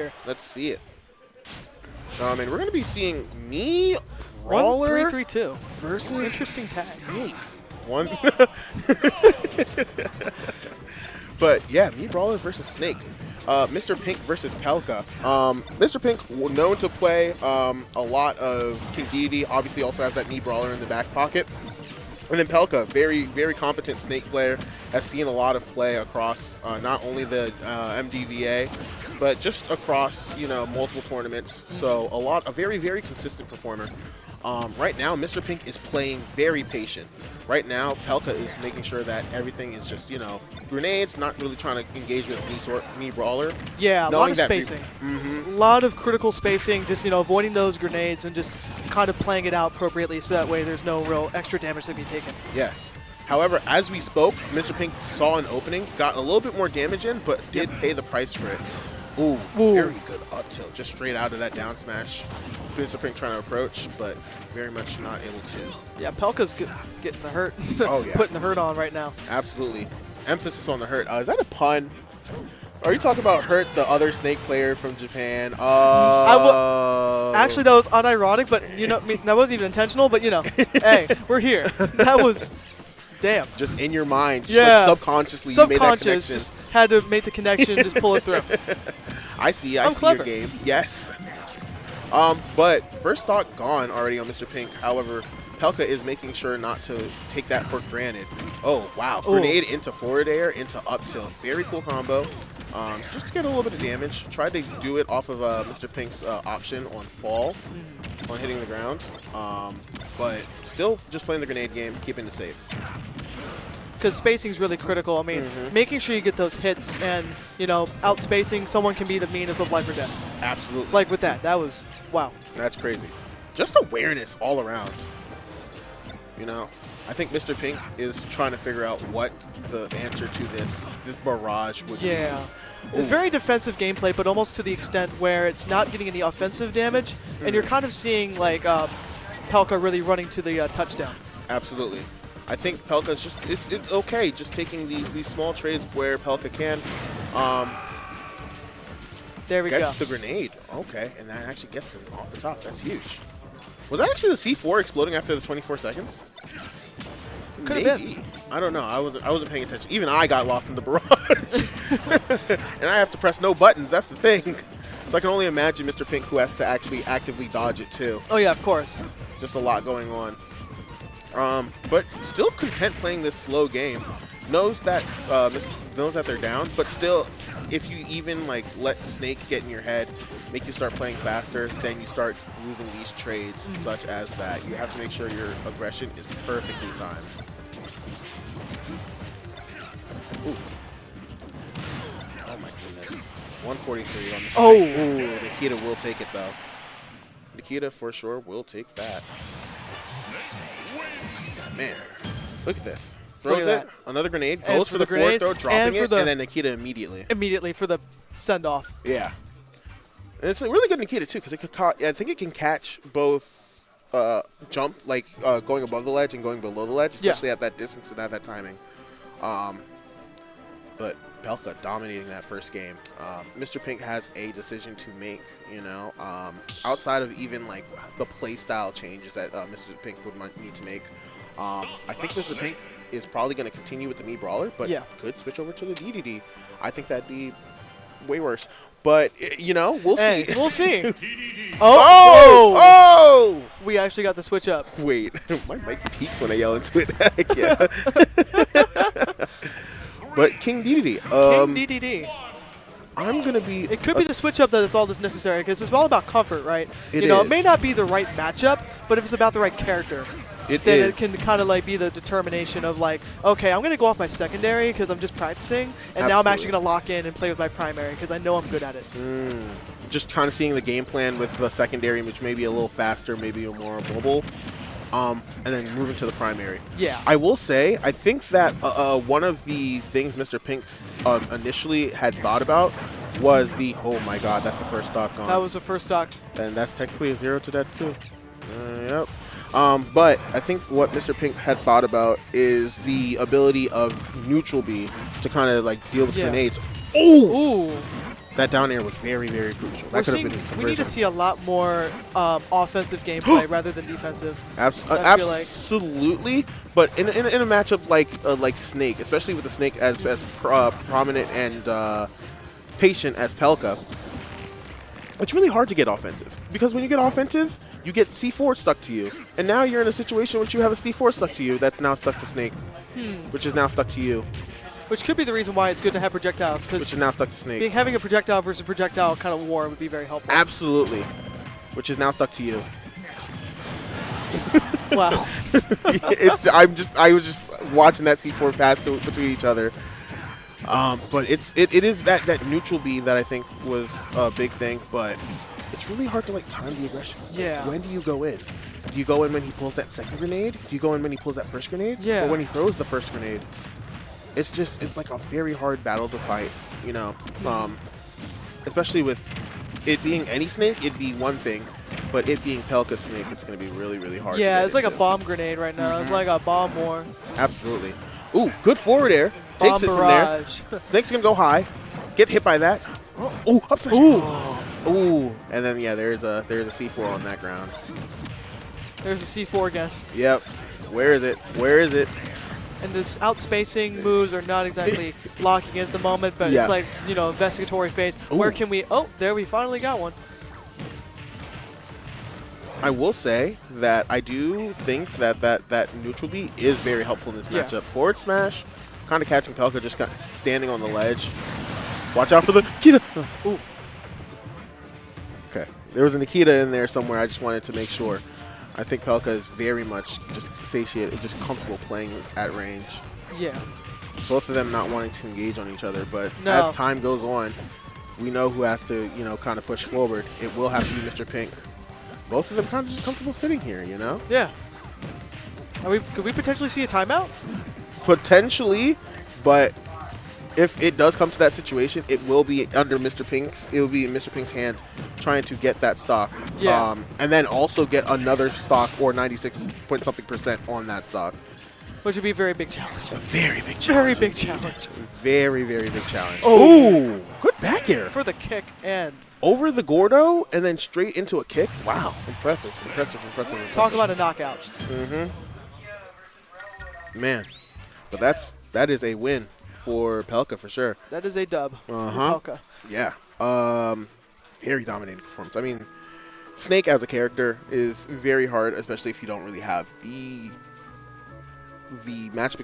here. Let's see it. And we're going to be seeing me, Brawler 1-3-3-2 versus interesting tag. Snake. One. But yeah, me, Brawler versus Snake. Mr. Pink versus Pelca. Mr. Pink, known to play a lot of King Dedede, obviously also has that knee brawler in the back pocket. And then Pelca, very, very competent Snake player, has seen a lot of play across not only the MDVA, but just across, you know, multiple tournaments. So a very, very consistent performer. Right now, Mr. Pink is playing very patient. Right now, Pelca is making sure that everything is just, you know, grenades, not really trying to engage with me Brawler. Yeah, a lot of spacing. A lot of critical spacing, just, you know, avoiding those grenades and just kind of playing it out appropriately so that way there's no real extra damage to be taken. Yes. However, as we spoke, Mr. Pink saw an opening, got a little bit more damage in, but did pay the price for it. Ooh, very good up tilt, just straight out of that down smash. Mr. Pink trying to approach, but very much not able to. Yeah, Pelca's getting the hurt. Oh, yeah. Putting the hurt on right now. Absolutely. Emphasis on the hurt. Is that a pun? Are you talking about Hurt, the other Snake player from Japan? Actually, that was unironic, but, you know, that wasn't even intentional, but, you know, hey, we're here. That was... Damn. Just in your mind, just like subconsciously you made that connection. Just had to make the connection, just pull it through. I see clever. Your game. Yes. But first stock gone already on Mr. Pink. However, Pelca is making sure not to take that for granted. Oh, wow. Grenade into forward air, into up tilt. Very cool combo. Just to get a little bit of damage. Tried to do it off of Mr. Pink's option on fall, on hitting the ground. But still just playing the grenade game, keeping it safe. Because spacing is really critical. I mean, making sure you get those hits and, you know, outspacing someone can be the meanest of life or death. Absolutely. Like with that was, wow. That's crazy. Just awareness all around. You know, I think Mr. Pink is trying to figure out what the answer to this barrage would be. Yeah. Very defensive gameplay, but almost to the extent where it's not getting any offensive damage, and you're kind of seeing, like, Pelca really running to the touchdown. Absolutely. I think Pelca's just, it's okay just taking these small trades where Pelca can. There we go. Gets the grenade. Okay, and that actually gets him off the top. That's huge. Was that actually the C4 exploding after the 24 seconds? Could have been. I don't know. I wasn't paying attention. Even I got lost in the barrage. And I have to press no buttons. That's the thing. So I can only imagine Mr. Pink, who has to actually actively dodge it too. Oh yeah, of course. Just a lot going on. But still content playing this slow game. Knows that they're down, but still, if you even like let Snake get in your head, make you start playing faster, then you start losing these trades such as that. You have to make sure your aggression is perfectly timed. Ooh. Oh my goodness. 143 on this. Oh! Ooh, Nikita will take it though. Nikita for sure will take that. Man, look at this. Throws it, another grenade, goes for the forward throw, dropping it, and then Nikita immediately. Immediately for the send-off. Yeah. And it's a really good Nikita, too, because I think it can catch both jump, like going above the ledge and going below the ledge, especially at that distance and at that timing. But Pelca dominating that first game. Mr. Pink has a decision to make, you know, outside of even, like, the play style changes that Mr. Pink would need to make. I think Mr. Pink is probably going to continue with the me Brawler, but could switch over to the Dedede. I think that'd be way worse. But, you know, we'll see. We'll see. Oh! We actually got the switch up. Wait, my mic peaks when I yell into it. Yeah. But King Dedede. King Dedede. I'm going to be... It could be the switch up that is all that's necessary, because it's all about comfort, right? It may not be the right matchup, but if it's about the right character, then it can kind of like be the determination of like, okay, I'm going to go off my secondary because I'm just practicing, and now I'm actually going to lock in and play with my primary because I know I'm good at it. Just kind of seeing the game plan with the secondary, which may be a little faster, maybe more mobile. And then moving to the primary. Yeah. I will say, I think that one of the things Mr. Pink initially had thought about was the, oh my god, that's the first stock gone. That was the first stock. And that's technically a 0 to that too. Yep. But I think what Mr. Pink had thought about is the ability of neutral B to kind of like deal with grenades. Ooh! That down air was very, very crucial. That could have been his We need to conversion. see a lot more offensive gameplay rather than defensive. Absolutely, but in a matchup like Snake, especially with the Snake as prominent and patient as Pelca, it's really hard to get offensive. Because when you get offensive, you get C4 stuck to you. And now you're in a situation where you have a C4 stuck to you that's now stuck to Snake, which is now stuck to you. Which could be the reason why it's good to have projectiles, Which because is now stuck to Snake. having a projectile versus projectile kind of war would be very helpful. Absolutely. Which is now stuck to you. Wow. I was just watching that C4 pass between each other. But it is that neutral B that I think was a big thing, but it's really hard to like time the aggression. Yeah. When do you go in? Do you go in when he pulls that second grenade? Do you go in when he pulls that first grenade? Yeah. Or when he throws the first grenade? It's like a very hard battle to fight, you know. Especially with it being any Snake, it'd be one thing, but it being Pelca Snake, it's going to be really, really hard. Yeah, to it's like a into. bomb grenade right now. It's like a bomb war. Absolutely. Ooh, good forward air. Bomb Takes it barrage. from there. Snake's going to go high. Get hit by that. Ooh, up smash. Ooh. And then yeah, there's a C4 on that ground. There's a C4 again. Yep. Where is it? Where is it? And this outspacing moves are not exactly locking in at the moment, but Yeah. it's like, you know, investigatory phase. Ooh. Where can we? Oh, there we finally got one. I will say that I do think that neutral B is very helpful in this Yeah. matchup. Forward smash, kind of catching Pelca just standing on the ledge. Watch out for the Nikita. Ooh. Okay, there was a Nikita in there somewhere. I just wanted to make sure. I think Pelca is very much just satiated, just comfortable playing at range. Yeah. Both of them not wanting to engage on each other, but No. as time goes on, we know who has to, you know, kind of push forward. It will have to be Mr. Pink. Both of them kind of just comfortable sitting here, you know? Yeah. Could we potentially see a timeout? Potentially, but if it does come to that situation, it will be under Mr. Pink's. It will be in Mr. Pink's hand trying to get that stock. Yeah. And then also get another stock or 96-point-something% on that stock. Which would be a very big challenge. A very big challenge. Very big challenge. Very, very big challenge. Oh. Ooh, good back air. For the kick and Over the Gordo and then straight into a kick. Wow. Impressive. talk about a knockout. Mm-hmm. Man. But that is a win for Pelca for sure. That is a dub. Uh-huh. Pelca. Yeah. Very dominating performance. I mean, Snake as a character is very hard, especially if you don't really have the matchup